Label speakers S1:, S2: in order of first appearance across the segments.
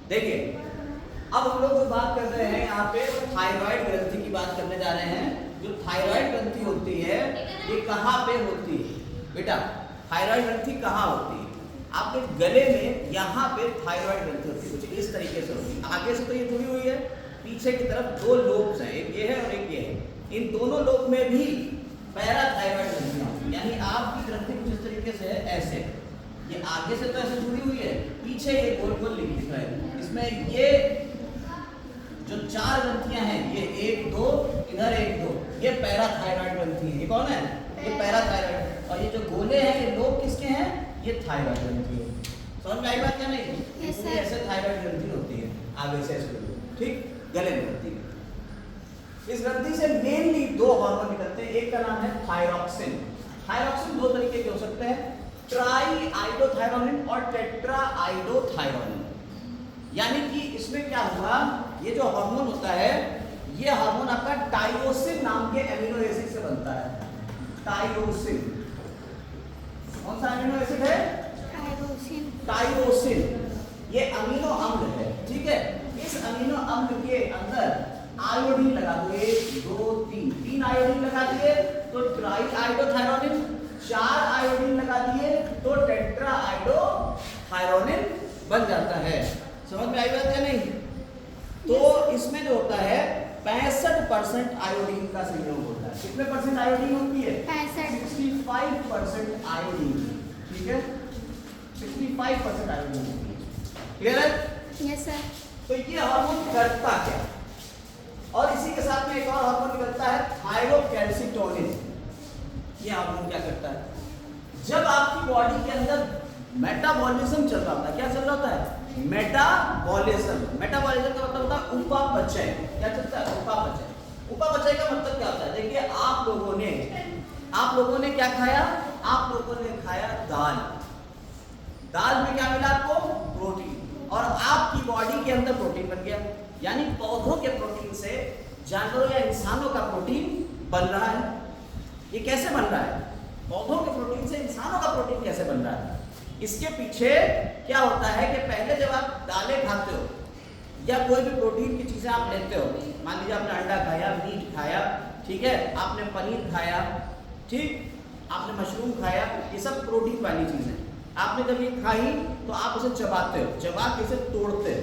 S1: देखिए अब हम लोग जो बात कर रहे हैं यहाँ पे थायराइड ग्रंथि की बात करने जा रहे हैं। जो थायराइड ग्रंथि होती है ये कहाँ पे होती है बेटा? थायराइड ग्रंथि कहाँ होती है? आपके गले में यहाँ पे थायराइड ग्रंथि होती है, कुछ इस तरीके से होती है। आगे से तो ये जुड़ी हुई है, पीछे की तरफ दो लोब्स हैं, एक ये है और एक ये है। इन दोनों लोब में भी पैराथायराइड ग्रंथि होती है, यानी आपकी ग्रंथि कुछ इस तरीके से है, ऐसे। ये आगे से तो ऐसे जुड़ी हुई है, पीछे ये गोल गोल लिख रहा है। इसमें ये जो चार ग्रंथियां हैं, ये 1 2 इधर 1 2, ये पैराथायराइड ग्रंथि है। ये कौन है? ये पैराथायराइड। और ये जो गोले हैं ये लोब किसके हैं? ये थायराइड ग्रंथि है। समझ में आई बात क्या नहीं?
S2: yes,
S1: ऐसे थायराइड ग्रंथि होती है, आगे से ऐसे, ठीक, गले में होती है। इस ग्रंथि से मेनली दो हार्मोन निकलते हैं, एक का नाम है थायरॉक्सिन। थायरॉक्सिन दो तरीके के हो सकते हैं, ट्राई आइडोथायरोनिन और टेट्रा आइडोथायरोनिन। यानी कि इसमें क्या हुआ, ये जो हार्मोन होता है ये हार्मोन आपका टाइरोसिन नाम के एमिनो एसिड से बनता है। टाइरोसिन कौन सा एमिनो एसिड है? टाइरोसिन। ये अमीनो अम्ल है, ठीक है। इस अमीनो अम्ल के अंदर आयोडीन लगा दो, 1 2 3 आयोडीन लगा दिए तो ट्राई आइडोथायरोनिन, 4 आयोडीन लगा दिए तो टेट्रा आइडोथायरोनिन बन जाता है। समझ में आई बात या नहीं? तो इसमें जो होता है 65% आयोडीन का संयोग होता है। कितने परसेंट आयोडीन होती है? 65% आयोडीन, ठीक है, 65% आयोडीन होती है। क्लियर है?
S2: Yes sir.
S1: तो ये हार्मोन करता क्या? और इसी के साथ में एक और हार्मोन निकलता है थायरोकैल्सिटोनिन। ये हार्मोन क्या करता है? जब आपकी बॉडी के अंदर मेटाबॉलिज्म चल रहा होता है, क्या चल रहा होता है? मेटाबॉलिज्म। मेटाबॉलिज्म का मतलब होता है उपापचय। क्या चलता है? उपापचय। उपापचय का मतलब क्या होता है? देखिए आप लोगों ने क्या खाया? आप लोगों ने खाया दाल। दाल में क्या मिला आपको? प्रोटीन। और आपकी बॉडी के अंदर प्रोटीन बन गया, यानी पौधों के प्रोटीन से जानवरों या इंसानों का प्रोटीन बन रहा है। ये कैसे बन रहा है? पौधों के प्रोटीन से इंसानों का प्रोटीन कैसे बन रहा है? इसके पीछे क्या होता है कि पहले जब आप दालें खाते हो या कोई भी प्रोटीन की चीजें आप लेते हो, मान लीजिए आपने अंडा खाया, मीट खाया, ठीक है, आपने पनीर खाया, ठीक, आपने मशरूम खाया, ये सब प्रोटीन वाली चीजें। आपने जब ये खाई तो आप उसे चबाते हो, चबा के इसे तोड़ते हो।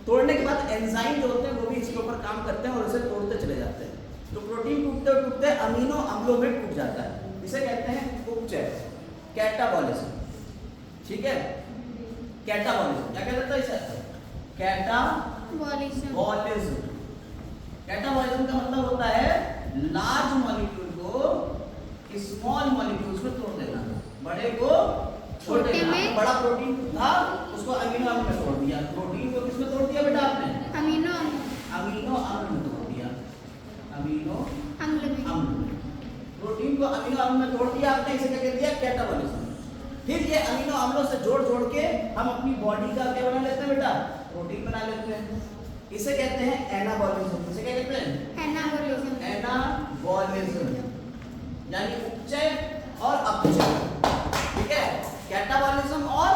S1: तोड़ने के बाद एंजाइम जो होते हैं वो भी इसके ऊपर काम करते हैं और इसे तोड़ते चले जाते हैं। तो प्रोटीन टूटते टूटते अमीनो अम्लों में टूट जाता है, इसे कहते हैं उपचय, कैटाबॉलिज्म, ठीक है। कैटाबॉलिज्म क्या कहते हैं इसे? कैटाबॉलिज्म। कैटाबॉलिज्म का मतलब होता है लार्ज मॉलिक्यूल को स्मॉल मॉलिक्यूल्स में तोड़ देना, बड़े को छोटे में। बड़ा प्रोटीन था उसको अमीनो अम्ल में तोड़ दिया। प्रोटीन को किसमें तोड़ दिया बेटा आपने?
S2: अमीनो
S1: अम्ल में तोड़ दिया, अमीनो
S2: अम्ल में।
S1: प्रोटीन को अमीनो अम्ल में तोड़ दिया आपने, इसे क्या कह दिया? कैटाबॉलिज्म। फिर ये अमीनो अम्लों से जोड़ जोड़ के हम अपनी बॉडी का क्या बना लेते हैं बेटा? प्रोटीन बना लेते हैं। इसे कहते हैं एनाबॉलिज्म। इसे क्या कहते हैं?
S2: एनाबॉलिज्म।
S1: एनाबॉलिज्म यानी उपचय और अपचय, ठीक है। कैटाबॉलिज्म और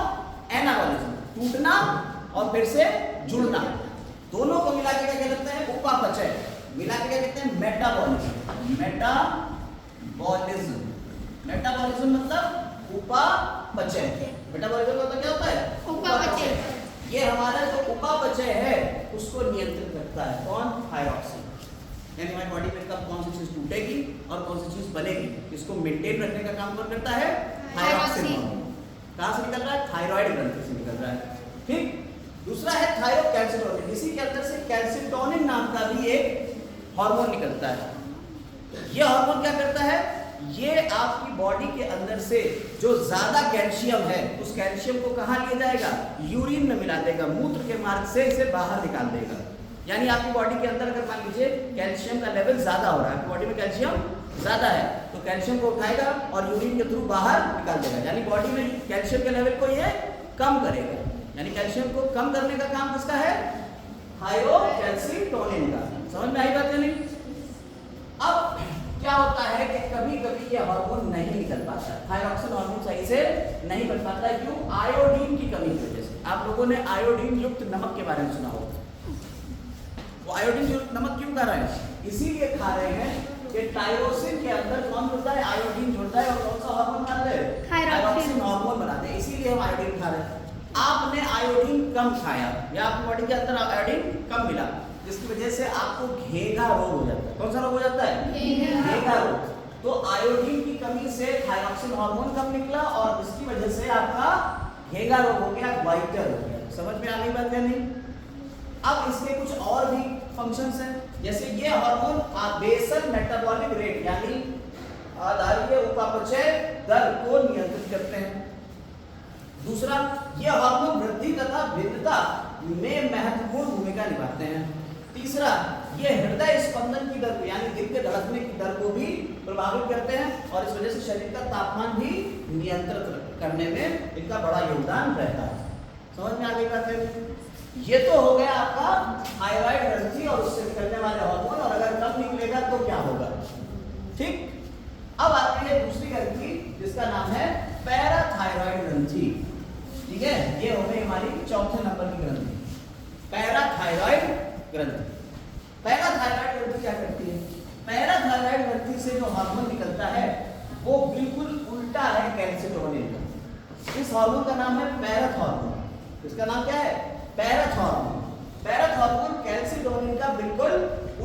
S1: एनाबॉलिज्म, टूटना और फिर से जुड़ना, दोनों को मिला के क्या कहते हैं? उपापचय। मिला के क्या कहते हैं? मेटाबॉलिज्म। मेटाबॉलिज्म मतलब उपापचय। मेटाबॉलिज्म का क्या होता है?
S2: उपापचय।
S1: ये हमारा जो उपापचय है उसको नियंत्रित करता है कौन? थायरॉक्सिन। यानी हमारी बॉडी में कब कौन सी चीज टूटेगी और कौन सी चीज बनेगी, इसको मेंटेन रखने का काम कौन करता है? थायरॉक्सिन। कहां से निकल रहा है? थायराइड ग्रंथि से निकल रहा है, ठीक। दूसरा है थायरोकैल्सिटोनिन। इसी के अंदर से कैल्सिटोनिन नाम का भी एक हार्मोन निकलता है। ये हार्मोन क्या करता है? ये आपकी बॉडी के अंदर से जो ज्यादा कैल्शियम है उस कैल्शियम को कहां लिया जाएगा? यूरिन में मिला देगा, मूत्र के मार्ग से इसे बाहर निकाल देगा। यानी आपकी बॉडी के अंदर अगर मान लीजिए कैल्शियम का लेवल ज्यादा हो रहा है, आपकी बॉडी में कैल्शियम ज्यादा है, तो कैल्शियम को उठाएगा और यूरिन के थ्रू बाहर निकाल देगा। यानी बॉडी में कैल्शियम के लेवल को ये कम करेगा। यानी कैल्शियम को कम करने का काम किसका है? थायरोकैल्सिटोनिन का। समझ में आई बात या नहीं? अब क्या होता है कि कभी कभी ये हार्मोन नहीं निकल पाता, थायरॉक्सिन हार्मोन सही से नहीं बन पाता है। क्यों? आयोडीन की कमी की वजह से। आप लोगों ने आयोडीन युक्त नमक के बारे में सुना होगा। वो आयोडीन युक्त नमक क्यों खा रहे हैं? इसीलिए खा रहे हैं कि टायरोसिन के अंदर कौन जुड़ता है? आयोडीन जुड़ता है और कौन सा हार्मोन बनाते हैं? थायरॉक्सिन हार्मोन बनाते हैं, इसीलिए हम आयोडीन खा रहे हैं। आपने आयोडीन कम खाया या आपकी बॉडी के अंदर आयोडीन कम मिला, जिसकी वजह से आपको घेंघा रोग हो जाता है। कौन सा रोग हो जाता है? घेंघा रोग। तो आयोडीन की कमी से थायरॉक्सिन हार्मोन कम निकला और इसकी वजह से आपका घेंघा रोग हो गया, वाइटर हो गया। समझ में आ गई बात या नहीं? अब इसके कुछ और भी फंक्शंस हैं, जैसे ये हार्मोन बेसल मेटाबॉलिक रेट यानी आधारीय उपापचय दर को नियंत्रित करते हैं। दूसरा, ये हार्मोन वृद्धि तथा भिन्नता में महत्वपूर्ण भूमिका निभाते हैं। तीसरा, ये हृदय स्पंदन की दर यानी दिल के धड़कने की दर को भी प्रभावित करते हैं और इस वजह से शरीर का तापमान भी नियंत्रित करने में इनका बड़ा योगदान रहता है। समझ में आ गई बात है? ये तो हो गया आपका थायराइड ग्रंथि और उससे निकलने वाले हार्मोन, और अगर कम निकलेगा तो क्या होगा। ठीक, अब आती है दूसरी ग्रंथि जिसका नाम है पैराथायराइड ग्रंथि। ठीक है, ये हो गई हमारी चौथे नंबर की ग्रंथि, पैराथायराइड ग्रंथि। पैराथायराइड ग्रंथि क्या करती है? पैराथायराइड ग्रंथि से जो हार्मोन निकलता है वो बिल्कुल उल्टा है कैल्सिटोनिन का। इस हार्मोन का नाम है पैरथ हार्मोन। इसका नाम क्या है? पैरथ हार्मोन। पैरथ हार्मोन कैल्सिटोनिन का बिल्कुल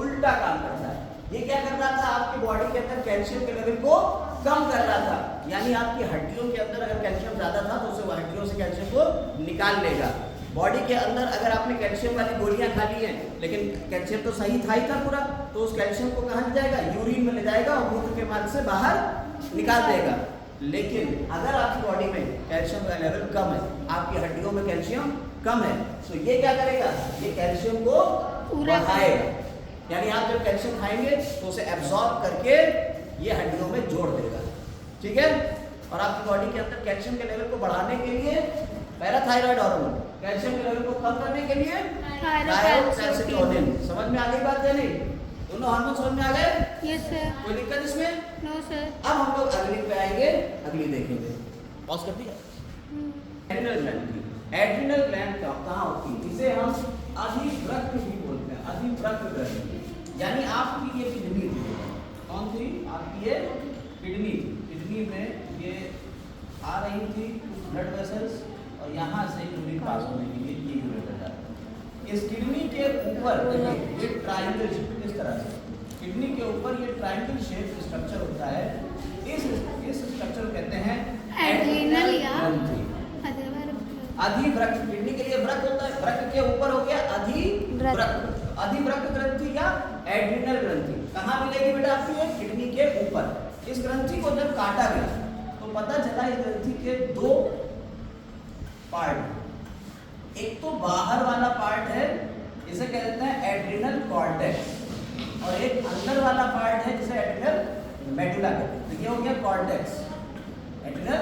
S1: उल्टा काम करता है। ये क्या कर रहा था? आपकी बॉडी के अंदर कैल्शियम के लेवल को कम कर रहा था, यानी आपकी हड्डियों के अंदर अगर कैल्शियम ज्यादा था तो उसे हड्डियों से कैल्शियम को निकाल लेगा। बॉडी के अंदर अगर आपने कैल्शियम वाली गोलियां खा ली हैं लेकिन कैल्शियम तो सही था ही था पूरा, तो उस कैल्शियम को कहाँ ले जाएगा? यूरिन में ले जाएगा और मूत्र के मार्ग से बाहर निकाल देगा। लेकिन अगर आपकी बॉडी में कैल्शियम का लेवल कम है, आपकी हड्डियों में कैल्शियम कम है, तो ये क्या करेगा? ये कैल्शियम को बढ़ाएगा, यानी आप जब कैल्शियम खाएंगे तो उसे एब्जॉर्ब करके ये हड्डियों में जोड़ देगा। ठीक है, और आपकी बॉडी के अंदर कैल्शियम के लेवल को बढ़ाने के लिए पैराथायराइड हार्मोन, कैल्शियम के लेवल को कम करने के लिए थायरोकैल्सिटोनिन। समझ में आ गई बात है नहीं? दोनों हार्मोन समझ में आ गए?
S2: Yes sir.
S1: कोई दिक्कत इसमें?
S2: No sir.
S1: अब हम लोग अगली पे आएंगे, अगली देखेंगे। पॉज कर दिया। एड्रिनल ग्लैंड की, एड्रिनल ग्लैंड कहाँ होती है? इसे हम अधिवृक्क भी बोलते हैं, अधिवृक्क ग्लैंड। यानी आपकी ये किडनी थी, कौन थी? आपकी ये किडनी थी। किडनी में ये आ रही थी ब्लड वेसल्स और यहाँ से यूरिन पास होने के लिए ये यूरेटर जाता है। इस किडनी के ऊपर ये ट्रायंगल शेप, इस तरह से किडनी के ऊपर ये ट्रायंगल शेप स्ट्रक्चर होता है। इस स्ट्रक्चर को कहते हैं
S2: एड्रिनल या
S1: ग्रंथि। अधिवृक्क, किडनी के लिए वृक्क होता है, वृक्क के ऊपर हो गया अधिवृक्क। अधिवृक्क ग्रंथि या एड्रिनल ग्रंथि कहाँ मिलेगी बेटा? आपकी किडनी के ऊपर। इस ग्रंथि को जब काटा गया तो पता चला इस ग्रंथि के दो पार्ट, एक तो बाहर वाला पार्ट है, इसे कहते हैं एड्रिनल कॉर्टेक्स, और एक अंदर वाला पार्ट है जिसे एड्रिनल मेडुला कहते हैं। तो ये हो गया कॉर्टेक्स, एड्रिनल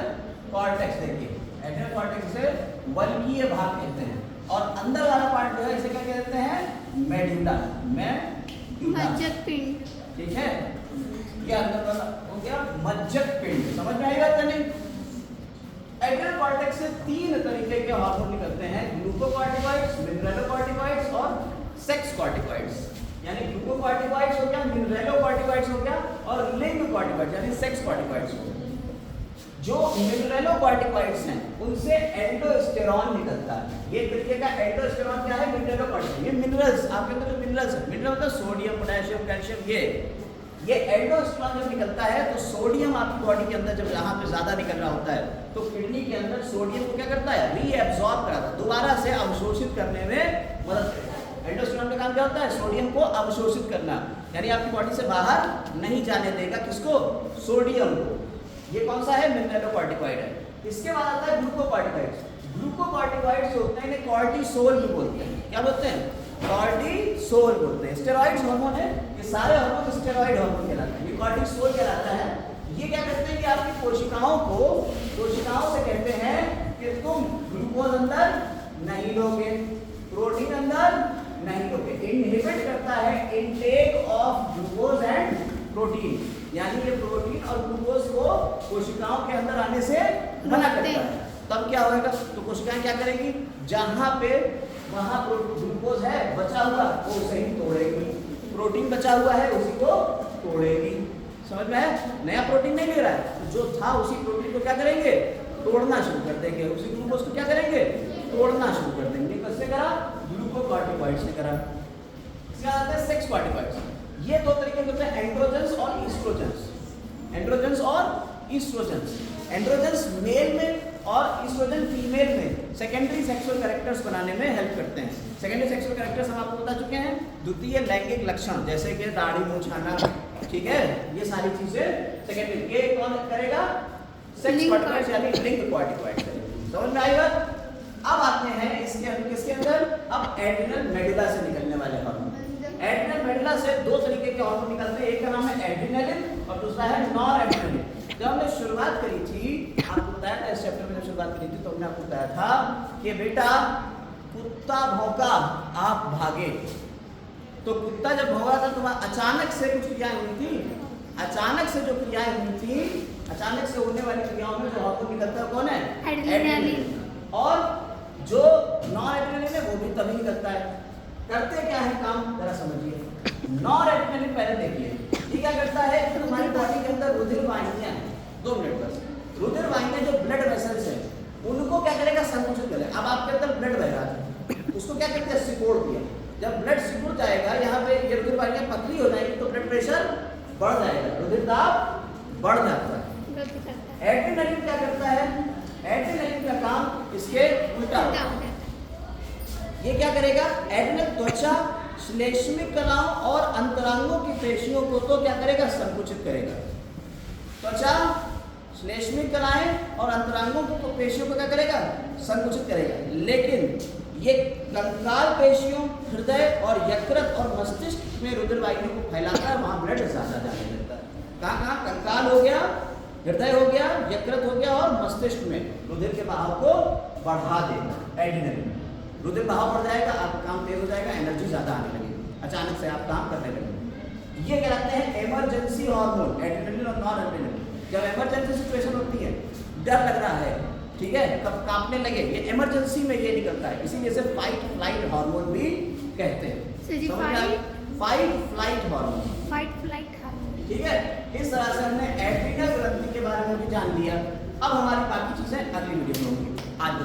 S1: कॉर्टेक्स। देखिए एड्रिनल कॉर्टेक्स से वल्कीय भाग कहते हैं, और अंदर वाला पार्ट जो है इसे क्या कहते हैं? मेडुला,
S2: मज्जक पिंड।
S1: ठीक है, ये अंदर वाला हो गया मज्जक पिंड। समझ में आई बात नहीं? एड्रिनल कॉर्टेक्स से तीन तरीके के हार्मोन निकलते हैं, ग्लूकोकॉर्टिकॉइड्स, मिनरलोकॉर्टिकॉइड्स और सेक्स कॉर्टिकॉइड्स। यानी ग्लूकोकॉर्टिकॉइड्स हो गया, मिनरलोकॉर्टिकॉइड्स हो गया, और लिंगकॉर्टिकॉइड्स यानी सेक्स कॉर्टिकॉइड्स हो गया। जो मिनरलोकॉर्टिकॉइड्स हैं उनसे एल्डोस्टेरॉन निकलता है। ये तरीके का एल्डोस्टेरॉन क्या है? मिनरलोकॉर्टिकॉइड। ये मिनरल्स, आपके अंदर जो मिनरल्स है, मिनरल मतलब सोडियम, पोटेशियम, कैल्शियम, ये एल्डोस्टेरॉन जब निकलता है तो सोडियम आपकी बॉडी के अंदर जब यहाँ पे ज्यादा निकल रहा होता है तो किडनी के अंदर सोडियम को क्या करता है? रीएब्सॉर्ब कराता है, दोबारा से अवशोषित करने में मदद करता है। एल्डोस्टेरॉन का काम क्या होता है? सोडियम को अवशोषित करना, यानी आपकी बॉडी से बाहर नहीं जाने देगा। किसको? सोडियम को। ये कौन सा है? मिनरलोकॉर्टिकॉइड है। इसके बाद आता है ग्लूकोकॉर्टिकॉइड्स। ग्लूकोकॉर्टिकॉइड्स जो होते हैं इन्हें कॉर्टिसोल भी बोलते हैं। क्या बोलते हैं? कॉर्टिसोल बोलते हैं। स्टेरॉइड हार्मोन है, ये सारे हार्मोन स्टेरॉइड हार्मोन कहलाते हैं। ये कॉर्टिसोल कहलाता है। ये क्या करते हैं कि आपकी कोशिकाओं से कहते हैं कि तुम ग्लूकोज अंदर नहीं लोगे, प्रोटीन अंदर नहीं लोगे। इनहिबिट करता है intake of glucose and protein, यानी ये प्रोटीन और ग्लूकोज को कोशिकाओं के अंदर आने से मना करता है। तब क्या होगा? तो कोशिकाएं क्या करेंगी? जहाँ पे वहाँ ग्लूकोज है बचा हुआ वो उसे ही तोड़ेगी, प्रोटीन बचा हुआ है उसी को तोड़ेगी। समझ में है? नया प्रोटीन नहीं ले रहा है, जो था उसी प्रोटीन को क्या करेंगे, तोड़ना शुरू कर देंगे, उसी ग्लूकोज को क्या करेंगे, तोड़ना शुरू कर देंगे। कैसे करा? ग्लूकोकॉर्टिकॉइड से करा। इसके बाद आते हैं सेक्स कॉर्टिकॉइड्स। ये दो तरीके के होते हैं, एंड्रोजन्स और ईस्ट्रोजन्स। एंड्रोजन्स और ईस्ट्रोजन्स। एंड्रोजन्स मेल में और ईस्ट्रोजन फीमेल में सेकेंडरी सेक्सुअल कैरेक्टर्स बनाने में हेल्प करते हैं। सेकेंडरी सेक्सुअल कैरेक्टर्स हम आपको बता चुके हैं, द्वितीय लैंगिक लक्षण जैसे कि दाढ़ी मूंछ आना, ठीक है, ये सारी चीजें सेकेंडरी। ये कौन करेगा? सेक्स कॉर्टिकॉइड्स यानी लिंग कॉर्टिकॉइड्स। समझ में आएगा? अब आते हैं किसके अंदर? अब एड्रिनल मेडुला से निकलने वाले हार्मोन। एड्रिनल मेडुला से दो तरीके के हार्मोन निकलते हैं, एक का नाम है एड्रिनलिन और दूसरा है नॉरएड्रिनलिन। जब हमने शुरुआत करी थी, आपको बताया था इस चैप्टर में, जब शुरुआत करी थी तो हमने आपको बताया था कि बेटा कुत्ता भौंका आप भागे। तो कुत्ता जब भौंका था तो अचानक से कुछ क्रियाएं हुई थी, अचानक से जो क्रियाएं हुई थी, अचानक से होने वाली क्रियाओं में जो हार्मोन निकलता है कौन है? एड्रिनलिन। और जो नॉरएड्रिनलिन है वो भी तभी निकलता है। करते क्या है काम, जरा समझिए। नॉरएड्रिनलिन पहले देखिए, ये क्या करता है कि हमारी बॉडी के अंदर रुधिर वाहिनियां हैं, 2 मिनट बस, रुधिर वाहिनियां जो ब्लड वेसल्स हैं उनको क्या करेगा, संकुचित करेगा। अब आपके अंदर ब्लड बह रहा है, उसको क्या करते हैं, सिकोड़ दिया। जब ब्लड सिकुड़ जाएगा, यहाँ पे ये रुधिर वाहिनियां पतली हो जाएगी तो ब्लड प्रेशर बढ़ जाएगा, रुधिर दाब बढ़ जाता है। एड्रिनलिन क्या करता है? एड्रिनलिन का काम इसके उल्टा होता है। ये क्या करेगा? एड्रिनल त्वचा, श्लेष्मिक कलाओं और अंतरांगों की पेशियों को तो क्या करेगा, संकुचित करेगा। त्वचा, श्लेष्मिक कलाएं और अंतरांगों को पेशियों को क्या करेगा, संकुचित करेगा। लेकिन ये कंकाल पेशियों, हृदय और यकृत और मस्तिष्क में रुधिर वाहिनी को फैलाता है, वहां ब्लड ज्यादा जाने लगता है। कहाँ कहाँ? कंकाल हो गया, हृदय हो गया, यकृत हो गया और मस्तिष्क में रुधिर के बहाव को बढ़ा देगा एड्रिनलिन। रुधिर बहाव बढ़ जाएगा, आपका काम तेज हो जाएगा, एनर्जी ज्यादा आने लगेगी, अचानक से आप काम करने लगेंगे। ये कहलाते हैं इमरजेंसी हार्मोन, एड्रिनलिन और नॉरएड्रिनलिन। जब इमरजेंसी सिचुएशन होती है, डर लग रहा है, ठीक है, कब कांपने लगे, ये इमरजेंसी में ये निकलता है, इसीलिए इसे फाइट फ्लाइट हार्मोन भी कहते हैं। फाइट फ्लाइट हार्मोन, ठीक है। इस तरह से हमने एड्रिनल ग्रंथि के बारे में भी जान लिया। अब हमारी बाकी चीजें अगली वीडियो में होंगी। आज